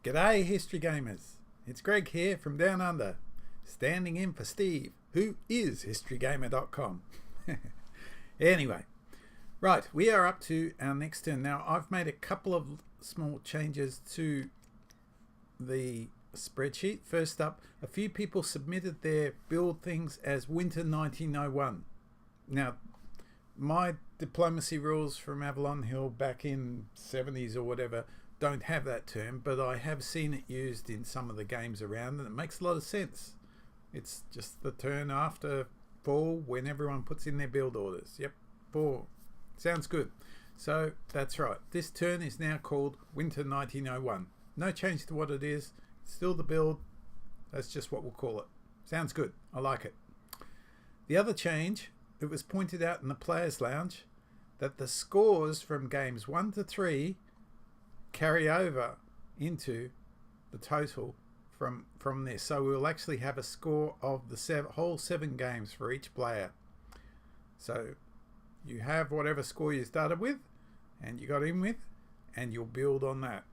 G'day history gamers, it's Greg here from Down Under, standing in for Steve, who is historygamer.com. Anyway, right, we are up to our next turn. Now I've made a couple of small changes to the spreadsheet. First up, a few people submitted their build things as Winter 1901. Now my diplomacy rules from Avalon Hill back in 70s or whatever don't have that term, but I have seen it used in some of the games around, and it makes a lot of sense. It's just the turn after fall when everyone puts in their build orders. Yep, fall. Sounds good. So that's right. This turn is now called Winter 1901. No change to what it is. Still the build. That's just what we'll call it. Sounds good. I like it. The other change, it was pointed out in the Players Lounge that the scores from games 1 to 3 carry over into the total from this. So we'll actually have a score of the whole 7 games for each player. So you have whatever score you started with and you got in with, and you'll build on that.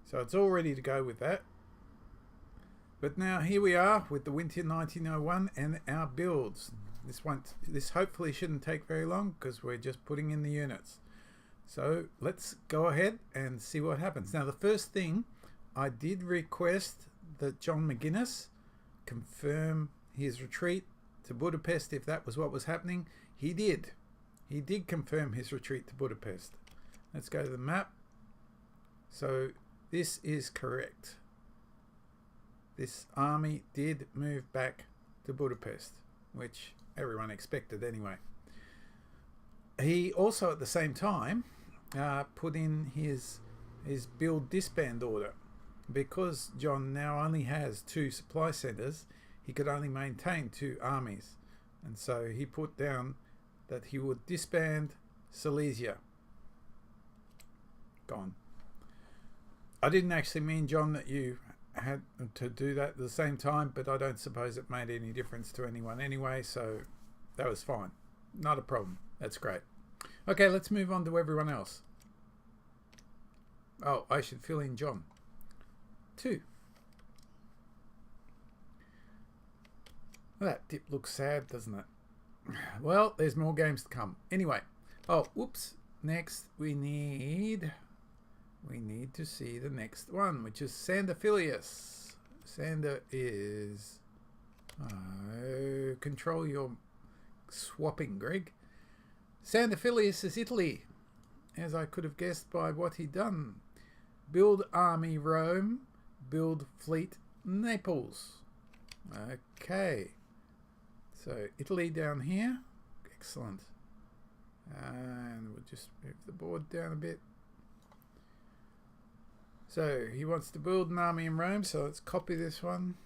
So it's all ready to go with that. But now here we are with the Winter 1901 and our builds. This hopefully shouldn't take very long because we're just putting in the units. So let's go ahead and see what happens. Now the first thing, I did request that John McGuinness confirm his retreat to Budapest if that was what was happening. He did. He did confirm his retreat to Budapest. Let's go to the map. So this is correct. This army did move back to Budapest, which everyone expected anyway. He also at the same time put in his build disband order. Because John now only has 2 supply centers, he could only maintain 2 armies, and so he put down that he would disband Silesia. Gone. I didn't actually mean, John, that you had to do that at the same time, but I don't suppose it made any difference to anyone anyway, so that was fine. Not a problem. That's great. Okay, let's move on to everyone else. Oh, I should fill in John. 2. Well, that dip looks sad, doesn't it? Well, there's more games to come. Anyway. Oh, whoops. Next, we need to see the next one, which is Sandophilius. Sander is... control your swapping, Greg. Sandophilius is Italy, as I could have guessed by what he'd done. Build army Rome, build fleet Naples. Okay, so Italy down here. Excellent. And we'll just move the board down a bit. So he wants to build an army in Rome, so let's copy this one.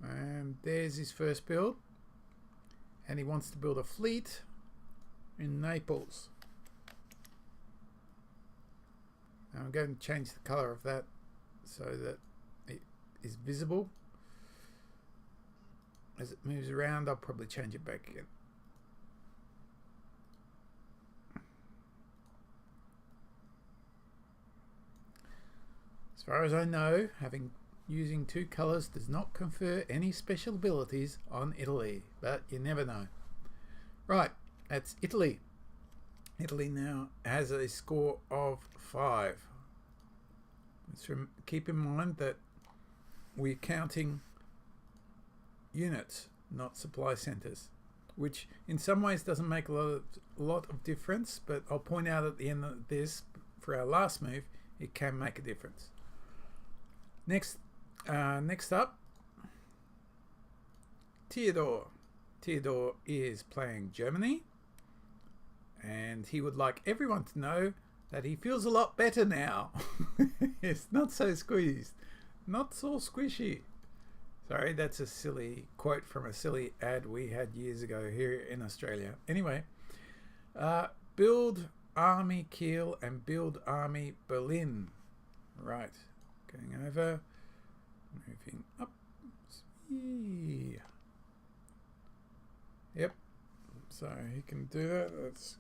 And there's his first build. And he wants to build a fleet in Naples. Now I'm going to change the color of that so that it is visible. As it moves around, I'll probably change it back again. As far as I know, using 2 colors does not confer any special abilities on Italy, but you never know. Right, that's Italy. Italy now has a score of 5. Keep in mind that we're counting units, not supply centers, which in some ways doesn't make a lot of difference, but I'll point out at the end of this, for our last move, it can make a difference. Next up, Theodore. Theodore is playing Germany, and he would like everyone to know that he feels a lot better now. It's not so squeezed, not so squishy. Sorry, that's a silly quote from a silly ad we had years ago here in Australia. Anyway, build army Kiel and build army Berlin. Right, going over, moving up. Yep, so he can do that. Let's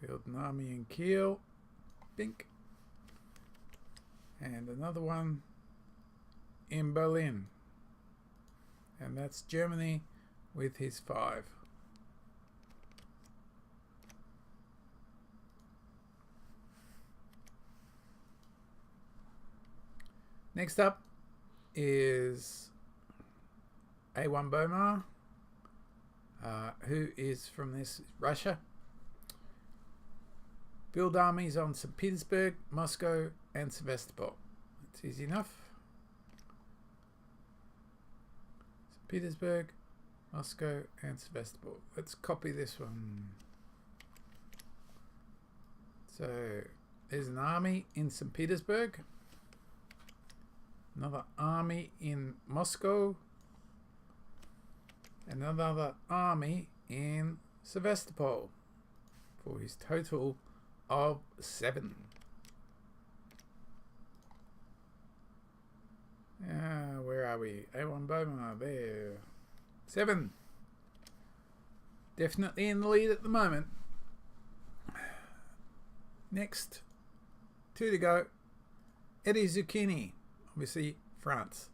build an army in Kiel. Bink. And another one in Berlin. And that's Germany with his 5. Next up is A1 Bomar, who is from this Russia. Build armies on St. Petersburg, Moscow, and Sevastopol. That's easy enough. St. Petersburg, Moscow, and Sevastopol. Let's copy this one. So there's an army in St. Petersburg, another army in Moscow, another army in Sevastopol for his total of 7. Where are we? A1 Boma, there. 7. Definitely in the lead at the moment. Next, 2 to go. Eddie Zucchini, obviously France.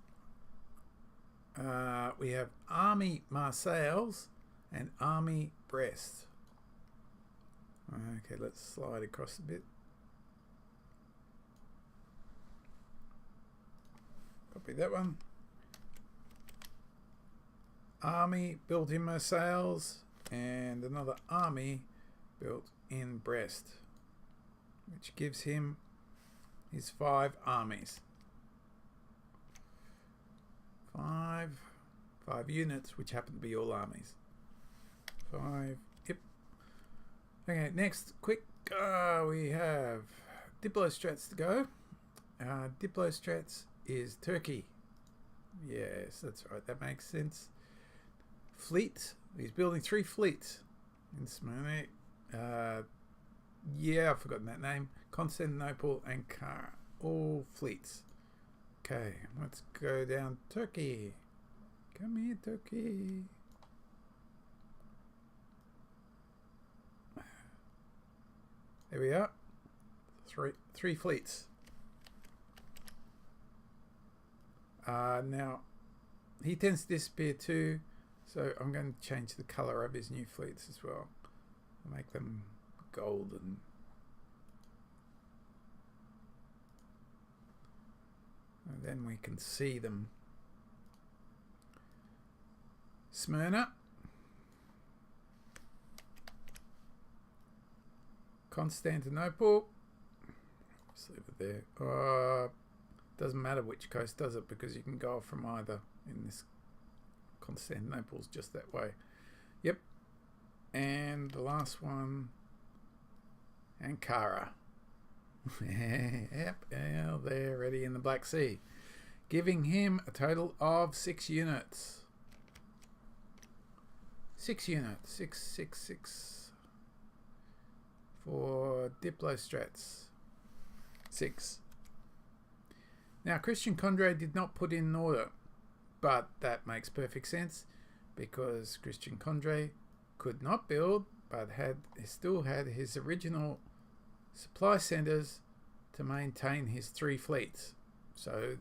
We have Army Marseilles and Army Brest. Okay, let's slide across a bit. Copy that one. Army built in Marseilles and another army built in Brest, which gives him his 5 armies. 5 units, which happen to be all armies. 5. Yep. Okay, next, quick. We have Diplostrats to go. Diplostrats is Turkey. Yes, that's right. That makes sense. Fleet. He's building 3 fleets in Smyrna. Yeah, I've forgotten that name. Constantinople and Ankara. All fleets. Okay, let's go down Turkey. Come here, Turkey. There we are. 3 fleets. Now, he tends to disappear too, so I'm going to change the colour of his new fleets as well. I'll make them golden. And then we can see them. Smyrna. Constantinople. Just leave it there. Doesn't matter which coast does it, because you can go off from either in this. Constantinople's just that way. Yep. And the last one, Ankara. Yep, they're ready in the Black Sea, giving him a total of 6 units. 6 units. 6 for Diplostrats. 6. Now, Christian Condré did not put in an order, but that makes perfect sense, because Christian Condré could not build, but still had his original supply centers to maintain his 3 fleets. So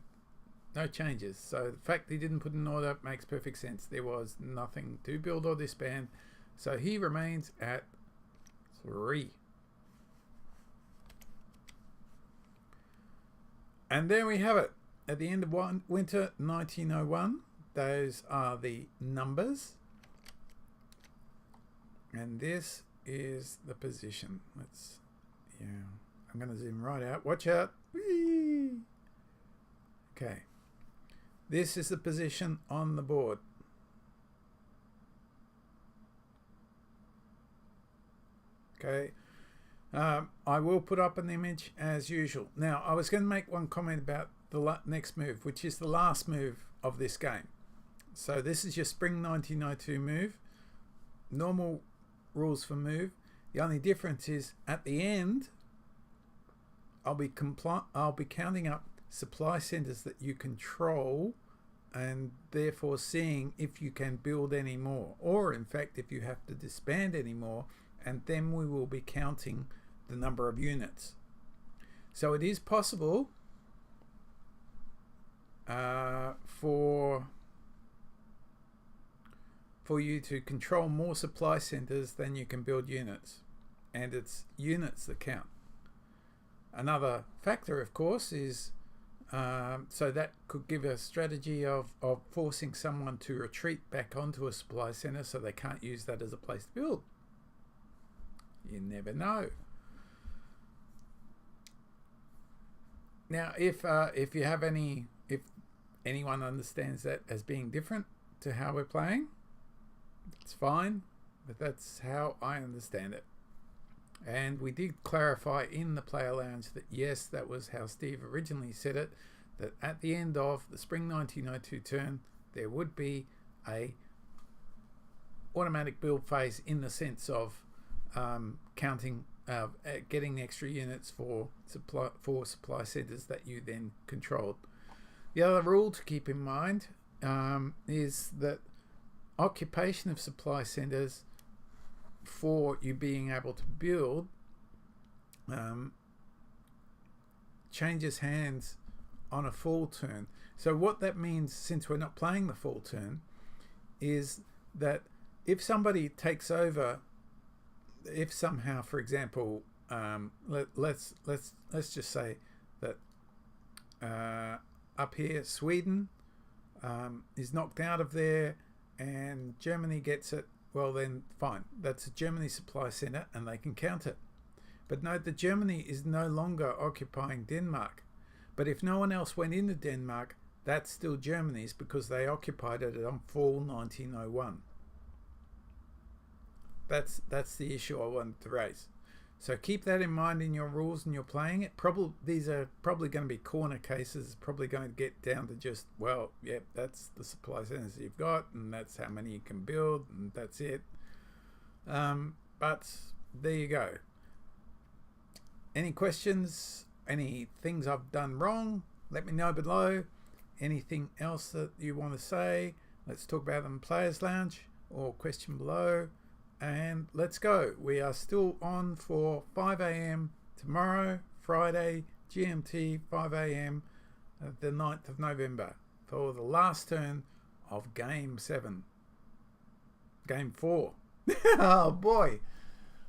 no changes. So the fact he didn't put in order makes perfect sense. There was nothing to build or disband, so he remains at 3. And there we have it. At the end of winter 1901, those are the numbers. And this is the position. I'm going to zoom right out. Watch out. Whee! Okay. This is the position on the board. Okay. I will put up an image as usual. Now, I was going to make one comment about the next move, which is the last move of this game. So this is your spring 1992 move. Normal rules for move. The only difference is at the end, I'll be counting up supply centers that you control, and therefore seeing if you can build any more, or in fact if you have to disband any more, and then we will be counting the number of units. So it is possible for you to control more supply centers than you can build units, and it's units that count. Another factor, of course, is so that could give a strategy of forcing someone to retreat back onto a supply center so they can't use that as a place to build. You never know. Now, if anyone understands that as being different to how we're playing, it's fine, but that's how I understand it. And we did clarify in the player lounge that yes, that was how Steve originally said it, that at the end of the spring 1902 turn there would be a automatic build phase in the sense of counting, getting extra units for supply centers that you then controlled. The other rule to keep in mind is that occupation of supply centers for you being able to build changes hands on a full turn. So what that means, since we're not playing the full turn, is that if somebody takes over, if somehow, for example, let's just say that up here Sweden is knocked out of there and Germany gets it, well then fine, that's a Germany supply center and they can count it. But note that Germany is no longer occupying Denmark. But if no one else went into Denmark, that's still Germany's because they occupied it on fall 1901. That's the issue I wanted to raise. So keep that in mind in your rules and you're playing it. These are probably going to be corner cases. Probably going to get down to just, well, yep, that's the supply centers you've got, and that's how many you can build, and that's it. But there you go. Any questions? Any things I've done wrong? Let me know below. Anything else that you want to say? Let's talk about them in Players Lounge or question below. And let's go. We are still on for 5 a.m. tomorrow, Friday, GMT, 5 a.m. the 9th of November for the last turn of Game 7. Game 4. Oh boy.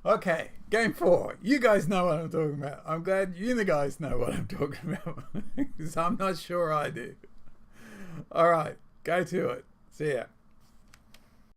Okay, Game 4. You guys know what I'm talking about. I'm glad you guys know what I'm talking about because I'm not sure I do. All right, go to it. See ya.